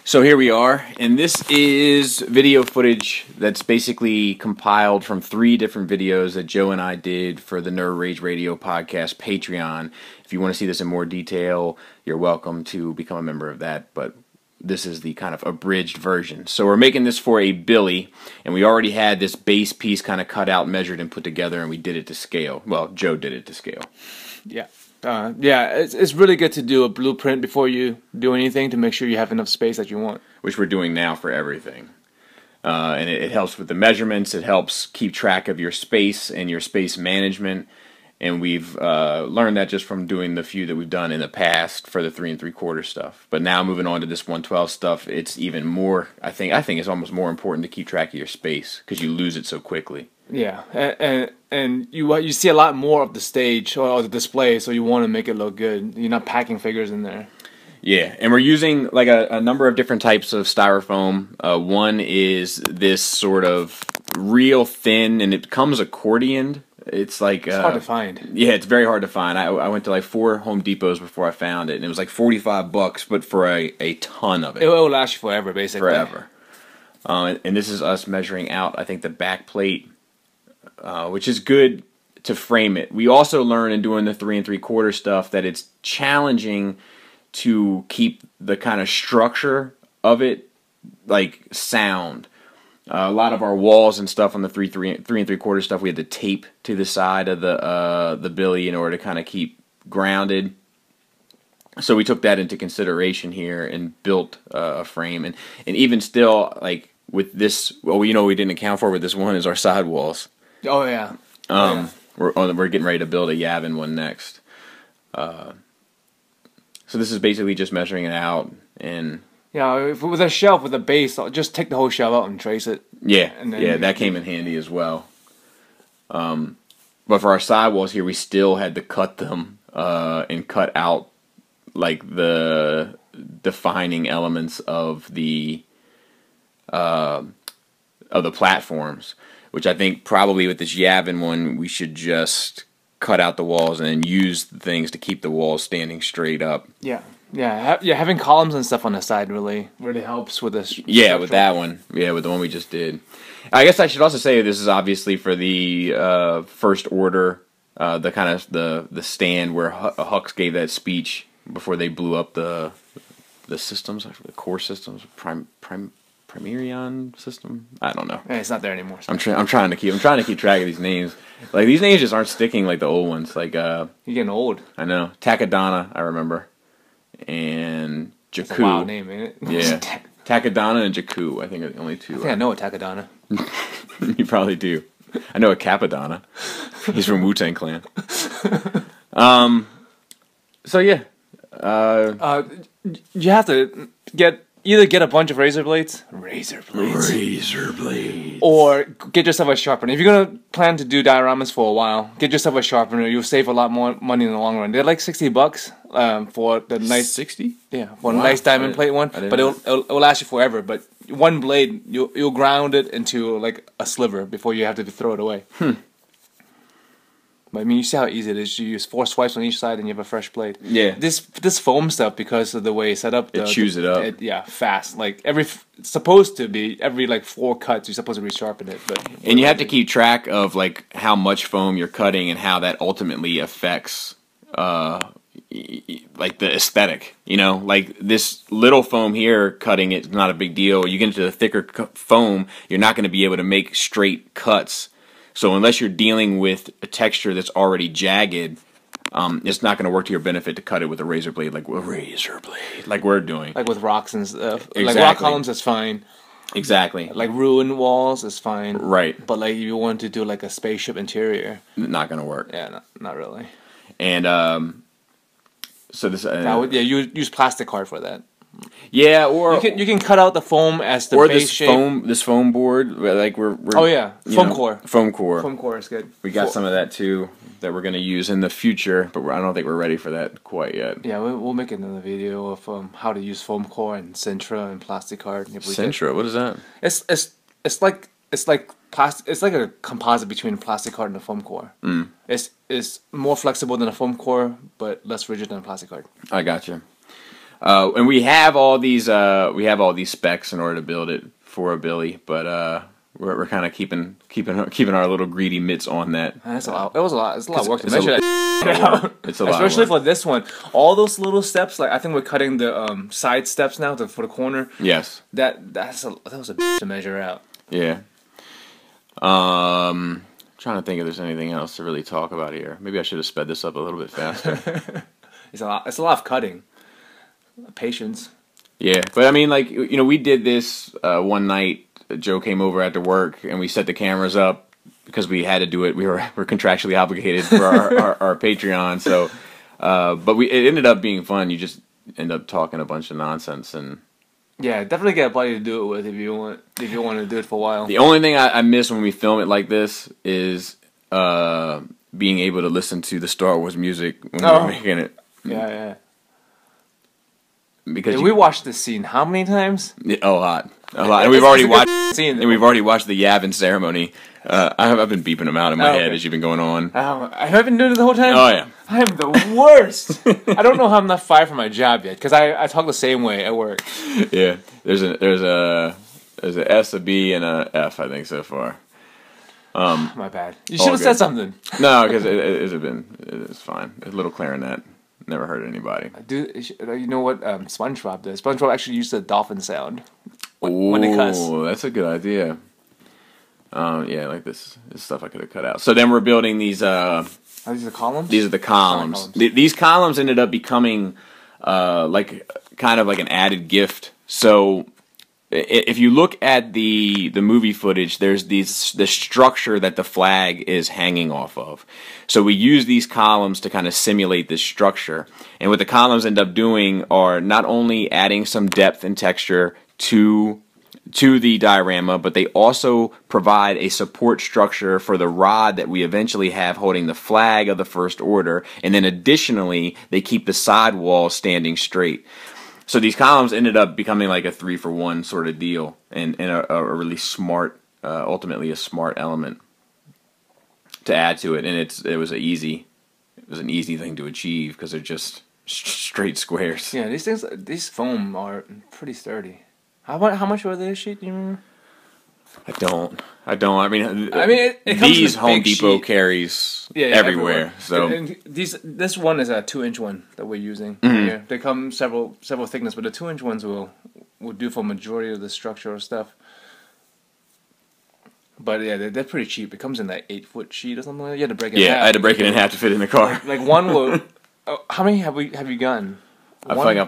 So here we are, and this is video footage that's basically compiled from 3 different videos that Joe and I did for the Nerd Rage Radio podcast Patreon. If you want to see this in more detail, you're welcome to become a member of that, but this is the kind of abridged version. So we're making this for a Billy, and we already had this base piece kind of cut out, measured, and put together, and we did it to scale. Well, Joe did it to scale. Yeah. It's really good to do a blueprint before you do anything to make sure you have enough space that you want. Which we're doing now for everything. And it helps with the measurements, it helps keep track of your space and your space management. And we've learned that just from doing the few that we've done in the past for the 3 3/4 stuff. But now moving on to this 1/12 stuff, it's even more, I think it's almost more important to keep track of your space because you lose it so quickly. Yeah, and you see a lot more of the stage or the display, so you want to make it look good. You're not packing figures in there. Yeah, and we're using like a number of different types of styrofoam. One is this sort of real thin, and it comes accordioned. It's like it's hard to find. Yeah, it's very hard to find. I went to like 4 Home Depots before I found it, and it was like $45, but for a ton of it. It will last you forever, basically. Forever. And this is us measuring out, I think, the back plate. Which is good to frame it. We also learn in doing the 3 3/4 stuff that it's challenging to keep the kind of structure of it like sound. A lot of our walls and stuff on the 3 3/4 stuff, we had to tape to the side of the Billy in order to kind of keep grounded. So we took that into consideration here and built a frame. And even still, like with this, well, you know, we didn't account for with this one is our sidewalls. Oh yeah. We're getting ready to build a Yavin one next. So this is basically just measuring it out and. Yeah, if it was a shelf with a base, I'll just take the whole shelf out and trace it. Yeah, and then that came in handy as well. But for our sidewalls here, we still had to cut them and cut out like the defining elements of the platforms. Which I think probably with this Yavin one, we should just cut out the walls and then use the things to keep the walls standing straight up. Yeah, having columns and stuff on the side really helps with this. Yeah, with that one. Yeah, with the one we just did. I guess I should also say this is obviously for the first order, the kind of the stand where Hux gave that speech before they blew up the systems, the core systems, Primerion system? I don't know. Yeah, it's not there anymore. So. I'm trying to keep track of these names. Like these names just aren't sticking like the old ones. Like you're getting old. I know. Takadana, I remember. And Jakku. That's a wild name, ain't it? Yeah. Takadana and Jakku, I think are the only 2. I think I know a Takadana. You probably do. I know a Capadonna. He's from Wu-Tang Clan. So yeah. You have to either get a bunch of razor blades, or get yourself a sharpener. If you're gonna plan to do dioramas for a while, get yourself a sharpener. You'll save a lot more money in the long run. They're like $60 for the nice 60. Yeah, for a nice diamond plate one. But it'll last you forever. But one blade, you'll ground it into like a sliver before you have to throw it away. But I mean, you see how easy it is. You use 4 swipes on each side, and you have a fresh blade. Yeah. This foam stuff, because of the way it's set up, it chews it up. Fast. Like it's supposed to be every like 4 cuts, you're supposed to resharpen it. And you have to keep track of like how much foam you're cutting and how that ultimately affects like the aesthetic. You know, like this little foam here, cutting it's not a big deal. You get into the thicker foam, you're not going to be able to make straight cuts. So unless you're dealing with a texture that's already jagged, it's not going to work to your benefit to cut it with a razor blade, like we're doing. Like with rocks and stuff. Exactly. Like rock columns is fine. Exactly. Like ruined walls is fine. Right. But like if you want to do like a spaceship interior, not going to work. Yeah, not really. And so this. You use plastic card for that. Yeah, or you can cut out the foam as the base shape. This foam board, like we're oh yeah, foam core. Foam core. Foam core is good. We got some of that too that we're gonna use in the future, but I don't think we're ready for that quite yet. Yeah, we'll make another video of how to use foam core and Sintra and plastic card. Sintra, what is that? It's like plastic. It's like a composite between a plastic card and a foam core. It's more flexible than a foam core, but less rigid than a plastic card. I got you. And we have all these specs in order to build it for a Billy, but we're kind of keeping our little greedy mitts on that. That's a lot. It was a lot. It's a lot of work to measure that. It's a lot, especially for this one. All those little steps, like I think we're cutting the side steps now for the corner. Yes. That was a to measure out. Yeah. Trying to think if there's anything else to really talk about here. Maybe I should have sped this up a little bit faster. It's a lot of cutting. Patience. Yeah, but I mean, like, you know, we did this one night. Joe came over after work, and we set the cameras up because we had to do it. We're contractually obligated for our Patreon. So, but it ended up being fun. You just end up talking a bunch of nonsense, and yeah, definitely get a buddy to do it with if you want to do it for a while. The only thing I miss when we film it like this is being able to listen to the Star Wars music when we're making it. Yeah. Because we watched this scene how many times? A lot. And we've already watched scene. And we've already watched the Yavin ceremony. I've been beeping them out in my head as you've been going on. Have I been doing it the whole time? Oh yeah. I am the worst. I don't know how I'm not fired from my job yet because I talk the same way at work. Yeah, there's a S, a B, and a F I think so far. My bad. You should have said something. No, because it's fine. A little clarinet. Never hurt anybody. Dude, you know what SpongeBob does? SpongeBob actually used the dolphin sound when they cuss. Oh, that's a good idea. Yeah, like this stuff I could have cut out. So then we're building these. Are these the columns? These are the columns. These columns ended up becoming like kind of like an added gift. So if you look at the movie footage, there's the structure that the flag is hanging off of. So we use these columns to kind of simulate this structure. And what the columns end up doing are not only adding some depth and texture to the diorama, but they also provide a support structure for the rod that we eventually have holding the flag of the First Order. And then additionally, they keep the side walls standing straight. So these columns ended up becoming like a 3-for-1 sort of deal, and a really smart, ultimately a smart element to add to it. And it was an easy thing to achieve because they're just straight squares. Yeah, these foam are pretty sturdy. How much were they a sheet? Do you remember? I don't. I mean, it comes these with Home Depot sheet. carries everywhere. So and this one is a 2-inch one that we're using. Mm-hmm. Yeah, they come several thickness, but the 2-inch ones will do for majority of the structural stuff. But yeah, they're pretty cheap. It comes in that 8-foot sheet or something like that. You had to break it in half. I had to break it in half to fit in the car. Like one will. How many have you gotten? I think I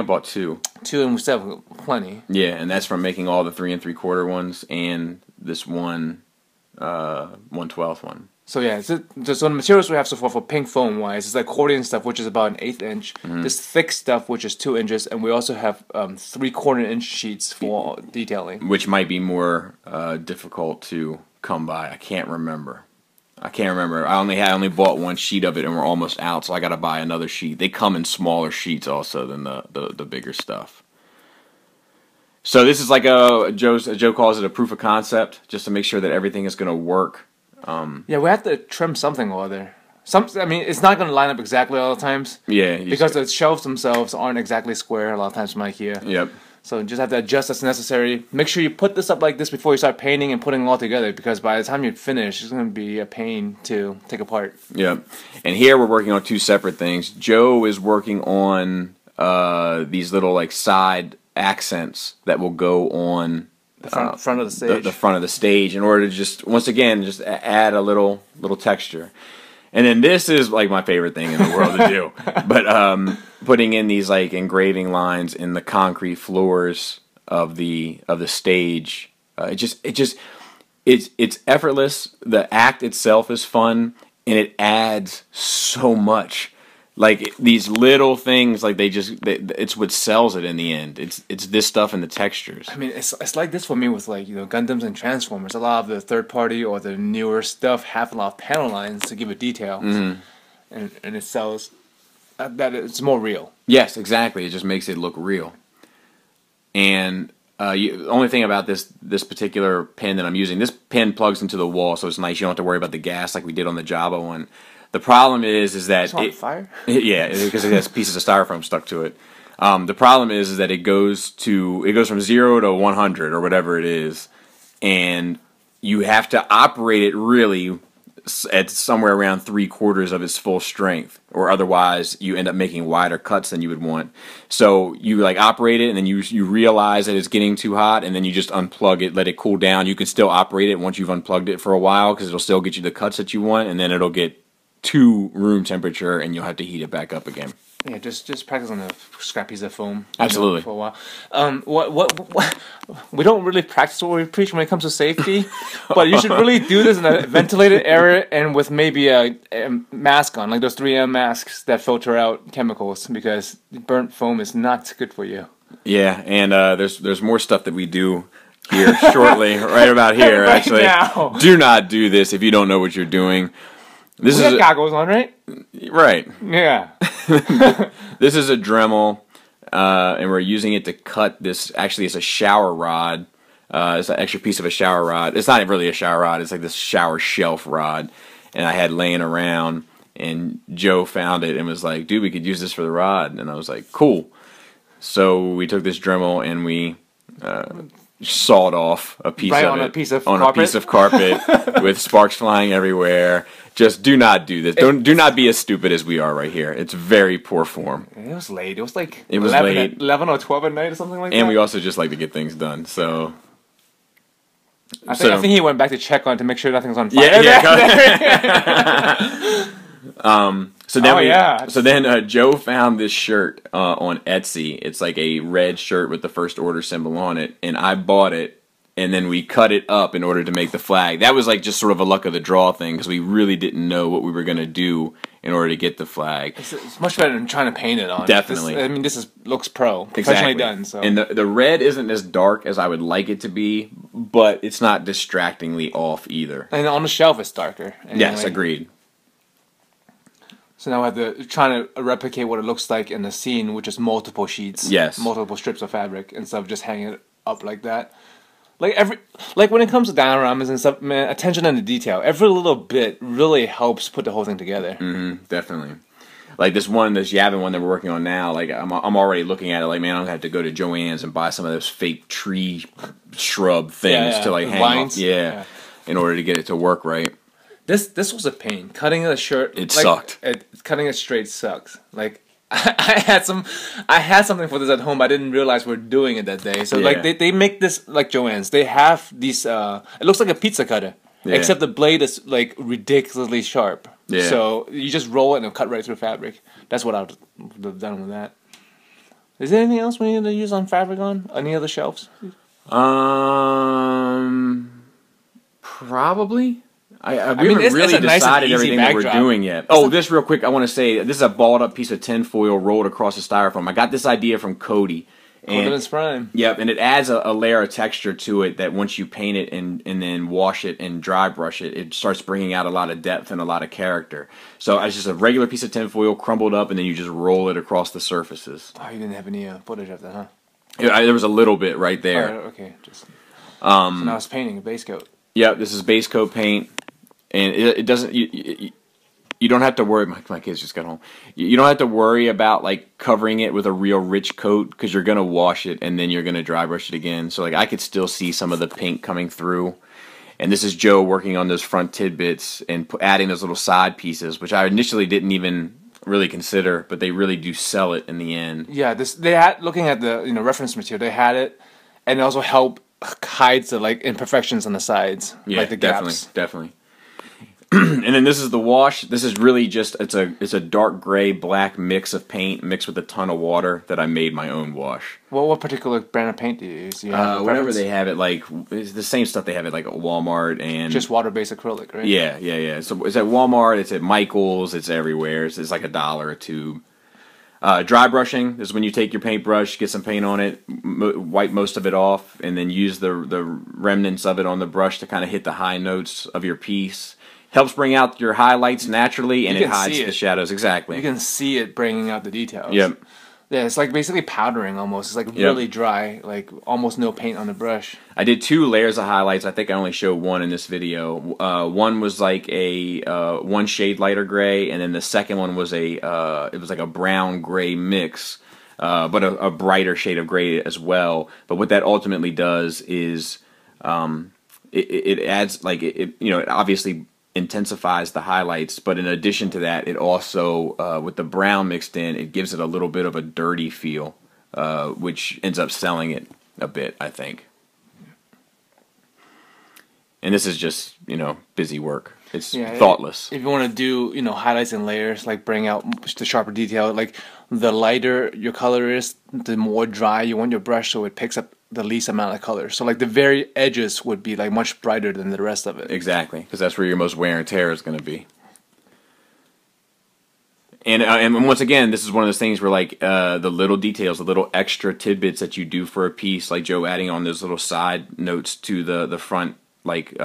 bought 2. 2, and we still have plenty. Yeah, and that's from making all the 3 3/4 ones and this 1/12 one. So yeah, so the materials we have so far for pink foam wise is like accordion stuff, which is about an 1/8 inch. Mm-hmm. This thick stuff, which is 2 inches, and we also have 3/4 inch sheets for detailing, which might be more difficult to come by. I can't remember. I only bought one sheet of it, and we're almost out, so I got to buy another sheet. They come in smaller sheets also than the bigger stuff. So this is like Joe calls it a proof of concept, just to make sure that everything is going to work. Yeah, we have to trim something or other. It's not going to line up exactly all the times. Yeah, because the shelves themselves aren't exactly square a lot of times from IKEA. Yep. So just have to adjust as necessary. Make sure you put this up like this before you start painting and putting it all together, because by the time you finish, it's going to be a pain to take apart. Yep. And here we're working on 2 separate things. Joe is working on these little like side accents that will go on the front of the stage. The front of the stage, in order to just add a little texture. And then this is like my favorite thing in the world to do. But putting in these like engraving lines in the concrete floors of the stage, it's effortless. The act itself is fun, and it adds so much. Like these little things, like it's what sells it in the end. It's this stuff and the textures. I mean, it's like this for me with like Gundams and Transformers. A lot of the third party or the newer stuff have a lot of panel lines to give it detail, and it sells that it's more real. Yes, exactly. It just makes it look real. And the only thing about this particular pen that I'm using, this pen plugs into the wall, so it's nice. You don't have to worry about the gas like we did on the Java one. The problem is that it's on fire. Yeah, because it has pieces of styrofoam stuck to it. The problem is that it goes from 0 to 100 or whatever it is, and you have to operate it really at somewhere around 3/4 of its full strength, or otherwise you end up making wider cuts than you would want. So you like operate it, and then you realize that it's getting too hot, and then you just unplug it, let it cool down. You can still operate it once you've unplugged it for a while, because it'll still get you the cuts that you want, and then it'll get to room temperature, and you'll have to heat it back up again. Yeah, just practice on a scrap piece of foam. Absolutely. For a while. What we don't really practice what we preach when it comes to safety, but you should really do this in a ventilated area and with maybe a mask on, like those 3M masks that filter out chemicals, because burnt foam is not good for you. Yeah, and there's more stuff that we do here shortly, right about here. Right actually, now. Do not do this if you don't know what you're doing. This We got goggles on, right? Right. Yeah. This is a Dremel, and we're using it to cut this. Actually, it's a shower rod. It's an extra piece of a shower rod. It's not really a shower rod. It's like this shower shelf rod, and I had laying around, and Joe found it and was like, "Dude, we could use this for the rod." And I was like, "Cool." So we took this Dremel and we sawed off a piece of it on a piece of carpet with sparks flying everywhere. Just do not do this. Do not be as stupid as we are right here. It's very poor form. It was late. It was like It was 11 or 12 at night or something like that. And we also just like to get things done. So I think he went back to check on it to make sure nothing's on fire. Yeah. So then Joe found this shirt on Etsy. It's like a red shirt with the first order symbol on it, and I bought it, and then we cut it up in order to make the flag. That was like just sort of a luck of the draw thing, because we really didn't know what we were going to do in order to get the flag. It's much better than trying to paint it on. Definitely. This looks professionally done. So. And the red isn't as dark as I would like it to be, but it's not distractingly off either. And on the shelf it's darker. Anyway. Yes, agreed. So now I have to try to replicate what it looks like in the scene, which is multiple sheets. Yes. Multiple strips of fabric instead of just hanging it up like that. Like when it comes to dioramas and stuff, man, attention to detail. Every little bit really helps put the whole thing together. Mm-hmm, definitely. Like this Yavin one that we're working on now, like I'm already looking at it like, man, I'm gonna have to go to Joann's and buy some of those fake tree shrub things to like hang lines. off. Yeah, in order to get it to work right. This was a pain. Cutting a shirt. It sucked. Cutting it straight sucks. Like I had something for this at home, but I didn't realize we were doing it that day. So like they make this like Joann's. They have these. It looks like a pizza cutter, except the blade is like ridiculously sharp. Yeah. So you just roll it and it'll cut right through fabric. That's what I would have done with that. Is there anything else we need to use on fabric on any other shelves? Probably. We haven't really decided everything that we're doing yet. Oh, this real quick, I want to say, this is a balled up piece of tinfoil rolled across the styrofoam. I got this idea from Cody. Confidence Prime. Yep, and it adds a layer of texture to it that once you paint it and then wash it and dry brush it, it starts bringing out a lot of depth and a lot of character. So it's just a regular piece of tinfoil crumbled up, and then you just roll it across the surfaces. Oh, you didn't have any footage of that, huh? Yeah, there was a little bit right there. Oh, okay, so now it's painting a base coat. Yep, this is base coat paint. And it doesn't. You don't have to worry. My kids just got home. You don't have to worry about like covering it with a real rich coat, because you're gonna wash it and then you're gonna dry brush it again. So like I could still see some of the pink coming through. And this is Joe working on those front tidbits and adding those little side pieces, which I initially didn't even really consider, but they really do sell it in the end. Yeah, they had, looking at the reference material, they had it, and it also helped hides the like imperfections on the sides, like the gaps. Definitely. And then this is the wash. This is really just it's a dark gray black mix of paint mixed with a ton of water that I made my own wash. Well, what particular brand of paint do you use? Do you have whenever they have it, like it's the same stuff they have at like at Walmart and just water-based acrylic, right? Yeah. So it's at Walmart, it's at Michael's, it's everywhere. It's like $1 a tube. Dry brushing is when you take your paintbrush, get some paint on it, wipe most of it off, and then use the remnants of it on the brush to kind of hit the high notes of your piece. Helps bring out your highlights naturally, and it hides the shadows. Exactly. You can see it bringing out the details. Yep. Yeah, it's like basically powdering almost. It's like really dry, like almost no paint on the brush. I did 2 layers of highlights. I think I only showed one in this video. One was like a 1 shade lighter gray, and then the second one was it was like a brown gray mix but a brighter shade of gray as well. But what that ultimately does is it adds, like, it obviously intensifies the highlights, but in addition to that, it also, with the brown mixed in, it gives it a little bit of a dirty feel, which ends up selling it a bit, I think. And this is just, busy work. It's thoughtless. If you want to do, highlights and layers, like bring out the sharper detail, like the lighter your color is, the more dry you want your brush, so it picks up the least amount of color. So like the very edges would be like much brighter than the rest of it. Exactly, because that's where your most wear and tear is going to be. And once again, this is one of those things where, like, the little details, the little extra tidbits that you do for a piece, like Joe adding on those little side notes to the front, like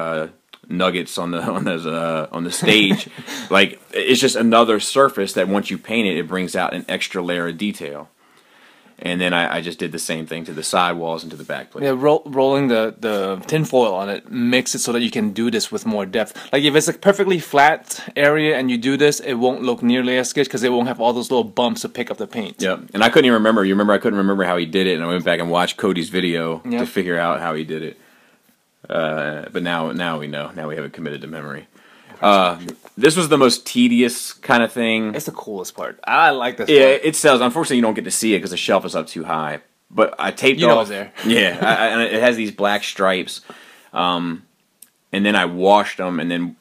nuggets on the stage, like, it's just another surface that once you paint it, it brings out an extra layer of detail. And then I just did the same thing to the side walls and to the back plate. Yeah, rolling the tin foil on it makes it so that you can do this with more depth. Like if it's a perfectly flat area and you do this, it won't look nearly as good because it won't have all those little bumps to pick up the paint. Yep. And I couldn't even remember. You remember I couldn't remember how he did it, and I went back and watched Cody's video to figure out how he did it. But now we know. Now we have it committed to memory. This was the most tedious kind of thing. It's the coolest part. I like this Yeah, part. it sells. Unfortunately, you don't get to see it because the shelf is up too high. But I taped off. I was there. Yeah, and it has these black stripes. And then I washed them, and then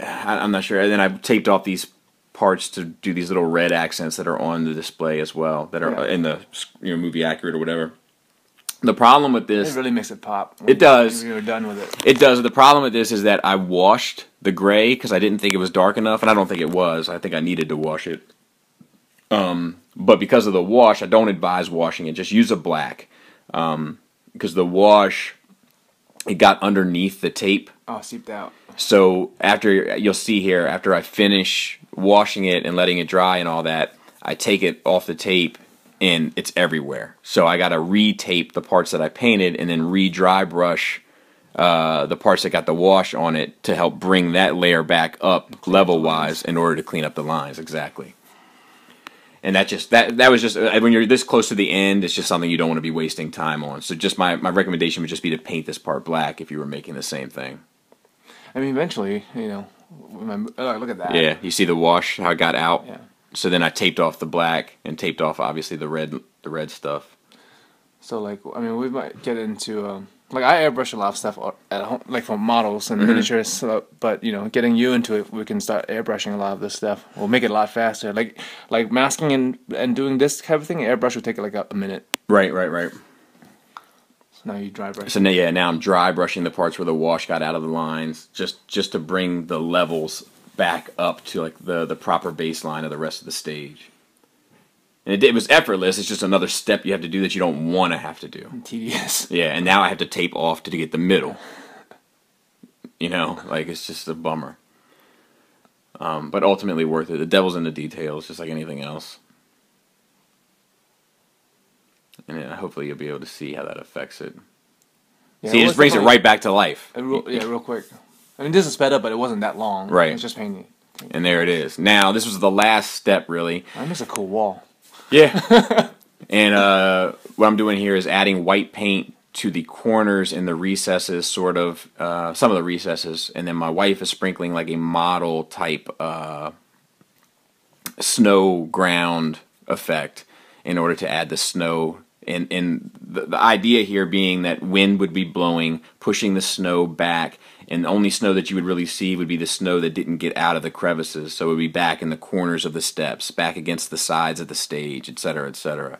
I'm not sure. And then I taped off these parts to do these little red accents that are on the display as well, that are in the movie accurate or whatever. The problem with this... It really makes it pop. It does. When you're done with it. It does. The problem with this is that I washed the gray because I didn't think it was dark enough, and I don't think it was. I think I needed to wash it. But because of the wash, I don't advise washing it. Just use a black. Because the wash, it got underneath the tape. Oh, seeped out. So you'll see here, after I finish washing it and letting it dry and all that, I take it off the tape, and it's everywhere. So I got to re-tape the parts that I painted and then re-dry brush the parts that got the wash on it to help bring that layer back up level-wise in order to clean up the lines. Exactly. And that was just, when you're this close to the end, it's just something you don't want to be wasting time on. So just my recommendation would just be to paint this part black if you were making the same thing. I mean, eventually, look at that. Yeah, you see the wash, how it got out? Yeah. So then I taped off the black and taped off, obviously, the red stuff. So, like, I mean, we might get into, like, I airbrush a lot of stuff at home, like, for models and miniatures, but, getting you into it, we can start airbrushing a lot of this stuff. We'll make it a lot faster. Like masking and doing this type of thing, airbrush would take, like, a minute. Right. So now you dry brush. So now I'm dry brushing the parts where the wash got out of the lines, just to bring the levels back up to, like, the proper baseline of the rest of the stage. And it was effortless. It's just another step you have to do that you don't want to have to do. Tedious. Yeah, and now I have to tape off to get the middle. Like, it's just a bummer. But ultimately worth it. The devil's in the details, just like anything else. And hopefully you'll be able to see how that affects it. Yeah, see, it just brings it right back to life. Real quick. I mean, this is sped up, but it wasn't that long. Right. It's just painting. And there it is. Now, this was the last step, really. That makes a cool wall. Yeah. And what I'm doing here is adding white paint to the corners and the recesses, sort of, some of the recesses. And then my wife is sprinkling, like, a model type snow ground effect in order to add the snow. And the idea here being that wind would be blowing, pushing the snow back, and the only snow that you would really see would be the snow that didn't get out of the crevices. So it would be back in the corners of the steps, back against the sides of the stage, etc., etc.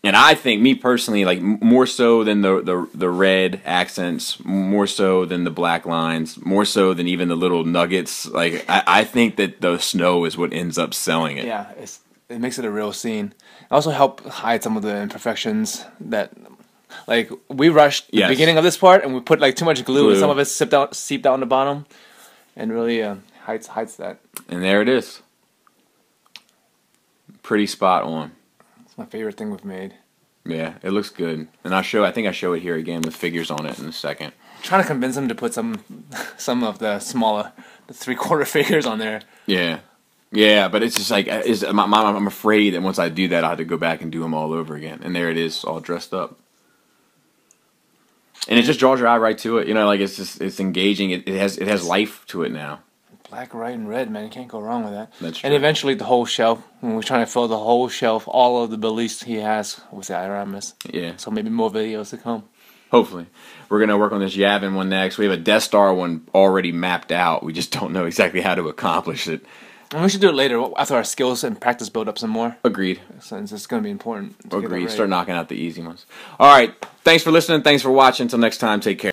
And I think, me personally, like, more so than the red accents, more so than the black lines, more so than even the little nuggets, like, I think that the snow is what ends up selling it. Yeah, it makes it a real scene. It also help hide some of the imperfections that, like, we rushed the beginning of this part and we put, like, too much glue. And some of it seeped out on the bottom, and really hides that. And there it is. Pretty spot on. It's my favorite thing we've made. Yeah, it looks good. And I think I show it here again with figures on it in a second. I'm trying to convince them to put some of the smaller, the 3/4 figures on there. Yeah. Yeah, but it's just like I'm afraid that once I do that, I'll have to go back and do them all over again. And there it is, all dressed up. And it just draws your eye right to it. You know, like it's engaging. It has life to it now. Black, white, and red, man. You can't go wrong with that. That's true. And eventually the whole shelf, when we're trying to fill the whole shelf, all of the beliefs he has with the dioramas. Yeah. So maybe more videos to come. Hopefully. We're going to work on this Yavin one next. We have a Death Star one already mapped out. We just don't know exactly how to accomplish it. And we should do it later after our skills and practice build up some more. Agreed. Since it's going to be important. Agreed. Start knocking out the easy ones. All right. Thanks for listening. Thanks for watching. Until next time, take care.